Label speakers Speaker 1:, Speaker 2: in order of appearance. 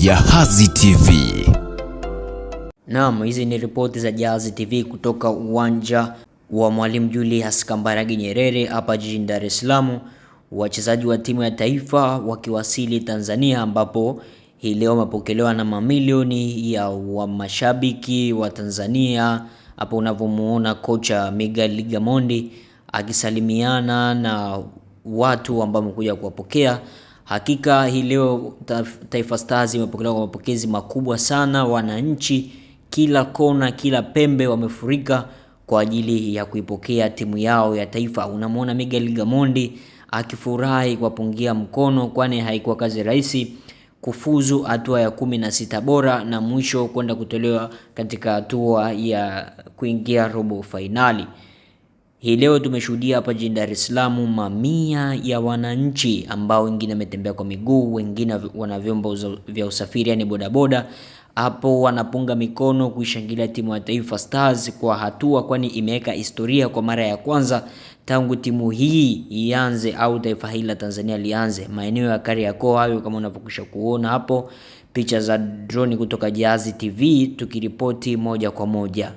Speaker 1: Jahazi TV.
Speaker 2: Naam, hizi ni ripoti za Jahazi TV kutoka uwanja wa Mwalimu Julius Kambarage Nyerere hapa jijini Dar es Salaam. Wachezaji wa timu ya taifa wakiwasili Tanzania, ambapo hii leo wamepokelewa na mamilioni ya mashabiki wa Tanzania. Hapo unavyomuona kocha Miguel Gamondi akisalimiana na watu ambao wamekuja kuwapokea. Hakika hii leo Taifa Stars imepokelewa kwa mapokezi makubwa sana. Wananchi kila kona, kila pembe wamefurika kwa ajili ya kuipokea timu yao ya taifa. Unamuona Miguel Gamondi akifurahi kwa pungia mkono, kwani haikuwa kazi rahisi kufuzu hatua ya 16 bora na mwisho kwenda kutolewa katika hatua ya kuingia robo finali. Hii leo tumeshuhudia hapa jijini Dar es Salaam mamia ya wananchi ambao wengine wametembea kwa miguu, wengine wana vyombo vya usafiri yani bodaboda. Hapo wanapunga mikono kuishangilia timu ya Taifa Stars kwa hatua, kwani imeweka historia kwa mara ya kwanza tangu timu hii ianze au taifa hili la Tanzania lianze. Maeneo ya Kariakoo hayo kama unavyokwisha kuona hapo, picha za drone kutoka Jahazi TV tukiripoti moja kwa moja.